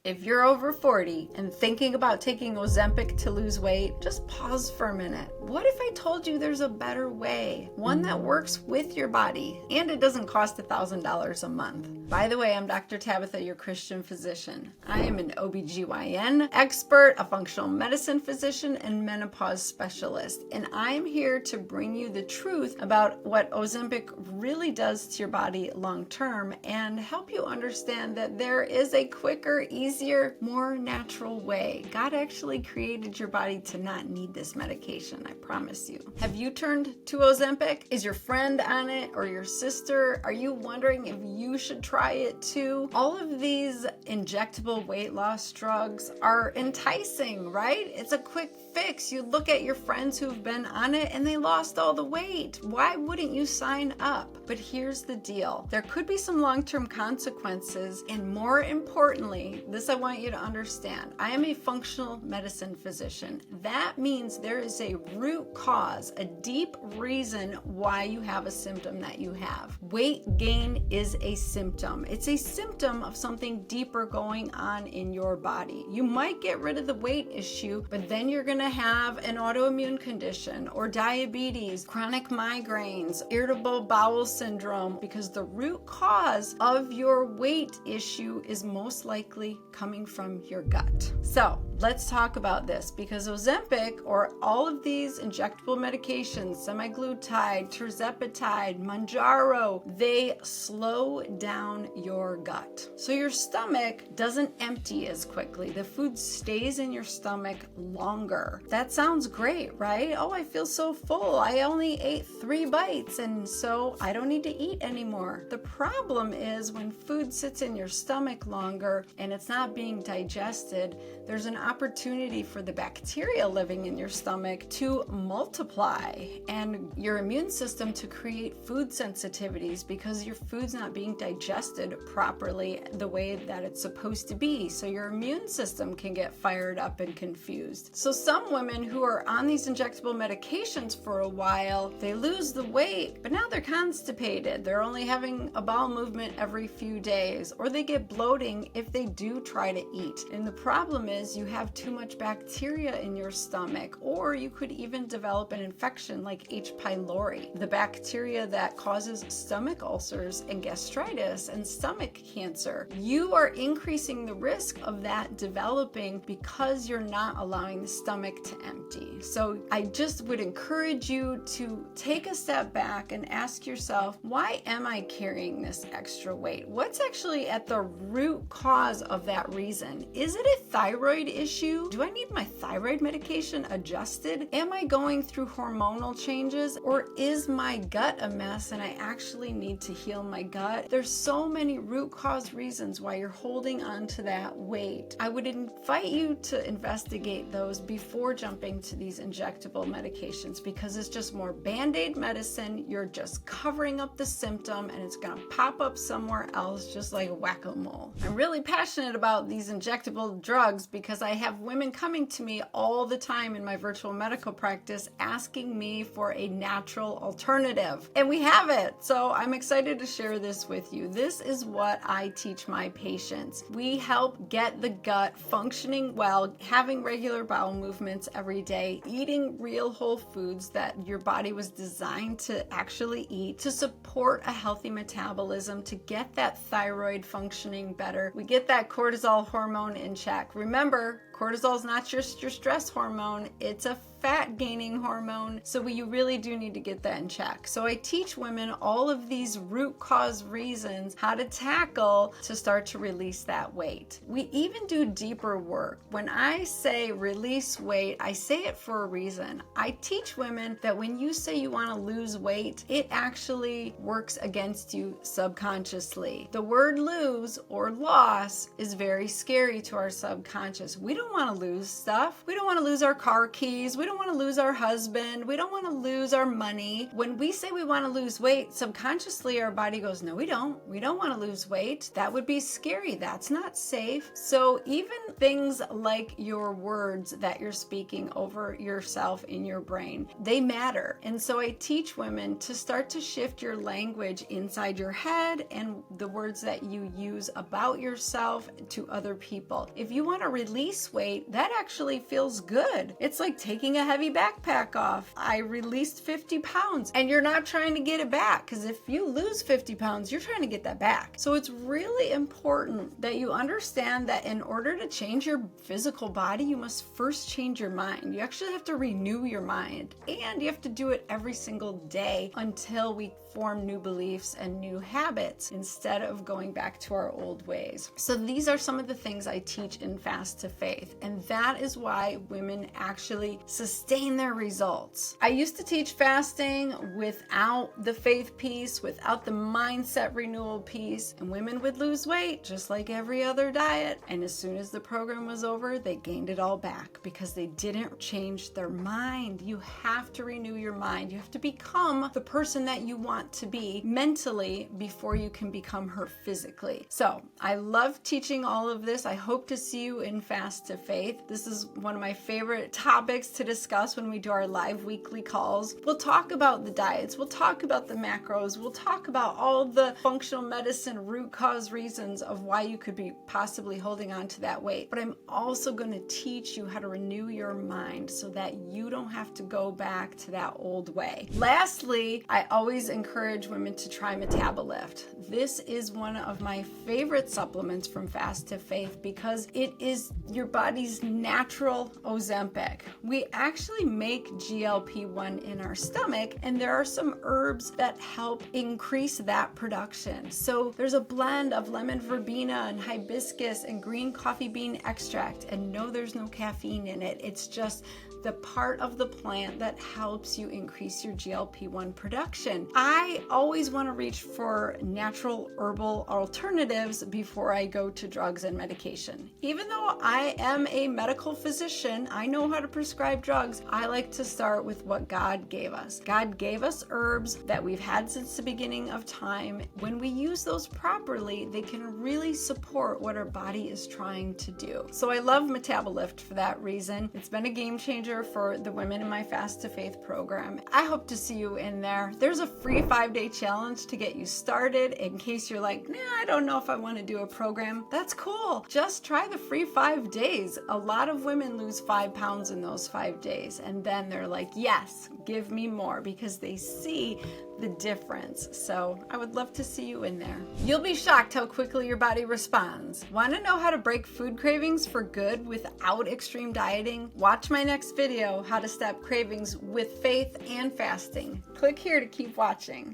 If you're over 40 and thinking about taking Ozempic to lose weight, just pause for a minute. What if I told you there's a better way? One that works with your body and it doesn't cost $1,000 a month. By the way, I'm Dr. Tabatha, your Christian physician. I am an ObGyn expert, a functional medicine physician, and menopause specialist. And I'm here to bring you the truth about what Ozempic really does to your body long term and help you understand that there is a quicker, easier, more natural way. God actually created your body to not need this medication, I promise you. Have you turned to Ozempic? Is your friend on it or your sister? Are you wondering if you should try it too? All of these injectable weight loss drugs are enticing, right? It's a quick fix. You look at your friends who've been on it and they lost all the weight. Why wouldn't you sign up? But here's the deal. There could be some long-term consequences, and more importantly, this I want you to understand. I am a functional medicine physician. That means there is a root cause, a deep reason why you have a symptom that you have. Weight gain is a symptom. It's a symptom of something deeper going on in your body. You might get rid of the weight issue, but then you're going to have an autoimmune condition or diabetes, chronic migraines, irritable bowel syndrome, because the root cause of your weight issue is most likely coming from your gut. So let's talk about this, because Ozempic, or all of these injectable medications, semaglutide, tirzepatide, Mounjaro, they slow down your gut. So your stomach doesn't empty as quickly. The food stays in your stomach longer. That sounds great, right? Oh, I feel so full. I only ate 3 bites, and so I don't need to eat anymore. The problem is when food sits in your stomach longer and it's not being digested, there's an opportunity for the bacteria living in your stomach to multiply and your immune system to create food sensitivities because your food's not being digested properly the way that it's supposed to be. So your immune system can get fired up and confused. So some women who are on these injectable medications for a while, they lose the weight, but now they're constipated. They're only having a bowel movement every few days, or they get bloating if they do try to eat. And the problem is you have too much bacteria in your stomach, or you could even develop an infection like H. pylori, the bacteria that causes stomach ulcers and gastritis and stomach cancer. You are increasing the risk of that developing because you're not allowing the stomach to empty. So I just would encourage you to take a step back and ask yourself, why am I carrying this extra weight? What's actually at the root cause of that reason? Is it a thyroid issue? Do I need my thyroid medication adjusted? Am I going through hormonal changes? Or is my gut a mess and I actually need to heal my gut? There's so many root cause reasons why you're holding on to that weight. I would invite you to investigate those before jumping to these injectable medications, because it's just more band-aid medicine. You're just covering up the symptom and it's going to pop up somewhere else, just like whack-a-mole. I'm really passionate about these injectable drugs because I have women coming to me all the time in my virtual medical practice asking me for a natural alternative, and we have it. So I'm excited to share this with you. This is what I teach my patients. We help get the gut functioning well, having regular bowel movements every day, eating real whole foods that your body was designed to actually eat, to support a healthy metabolism, to get that thyroid functioning better. We get that cortisol hormone in check. Remember, cortisol is not just your stress hormone, it's a fat gaining hormone. So you really do need to get that in check. So I teach women all of these root cause reasons how to tackle to start to release that weight. We even do deeper work. When I say release weight, I say it for a reason. I teach women that when you say you want to lose weight, it actually works against you subconsciously. The word lose or loss is very scary to our subconscious. We don't don't want to lose stuff. We don't want to lose our car keys. We don't want to lose our husband. We don't want to lose our money. When we say we want to lose weight, subconsciously our body goes, no, we don't. We don't want to lose weight. That would be scary. That's not safe. So even things like your words that you're speaking over yourself in your brain, they matter. And so I teach women to start to shift your language inside your head and the words that you use about yourself to other people. If you want to release weight, that actually feels good. It's like taking a heavy backpack off. I released 50 pounds and you're not trying to get it back, because if you lose 50 pounds, you're trying to get that back. So it's really important that you understand that in order to change your physical body, you must first change your mind. You actually have to renew your mind, and you have to do it every single day until we form new beliefs and new habits instead of going back to our old ways. So these are some of the things I teach in Fast to Faith, and that is why women actually sustain their results. I used to teach fasting without the faith piece, without the mindset renewal piece, and women would lose weight just like every other diet. And as soon as the program was over, they gained it all back because they didn't change their mind. You have to renew your mind. You have to become the person that you want to be mentally before you can become her physically. So I love teaching all of this. I hope to see you in Fast to Faith. This is one of my favorite topics to discuss when we do our live weekly calls. We'll talk about the diets. We'll talk about the macros. We'll talk about all the functional medicine root cause reasons of why you could be possibly holding on to that weight. But I'm also going to teach you how to renew your mind so that you don't have to go back to that old way. Lastly, I always encourage women to try Metabolift. This is one of my favorite supplements from Fast to Faith because it is your body's natural Ozempic. We actually make GLP-1 in our stomach, and there are some herbs that help increase that production. So there's a blend of lemon verbena and hibiscus and green coffee bean extract, and no, there's no caffeine in it. It's just the part of the plant that helps you increase your GLP-1 production. I always want to reach for natural herbal alternatives before I go to drugs and medication. Even though I am a medical physician, I know how to prescribe drugs. I like to start with what God gave us. God gave us herbs that we've had since the beginning of time. When we use those properly, they can really support what our body is trying to do. So I love Metabolift for that reason. It's been a game changer for the women in my Fast to Faith program. I hope to see you in there. There's a free 5-day challenge to get you started in case you're like, nah, I don't know if I want to do a program. That's cool. Just try the free 5 days. A lot of women lose 5 pounds in those 5 days, and then they're like, yes, give me more, because they see the difference. So I would love to see you in there. You'll be shocked how quickly your body responds. Want to know how to break food cravings for good without extreme dieting? Watch my next video, how to stop cravings with faith and fasting. Click here to keep watching.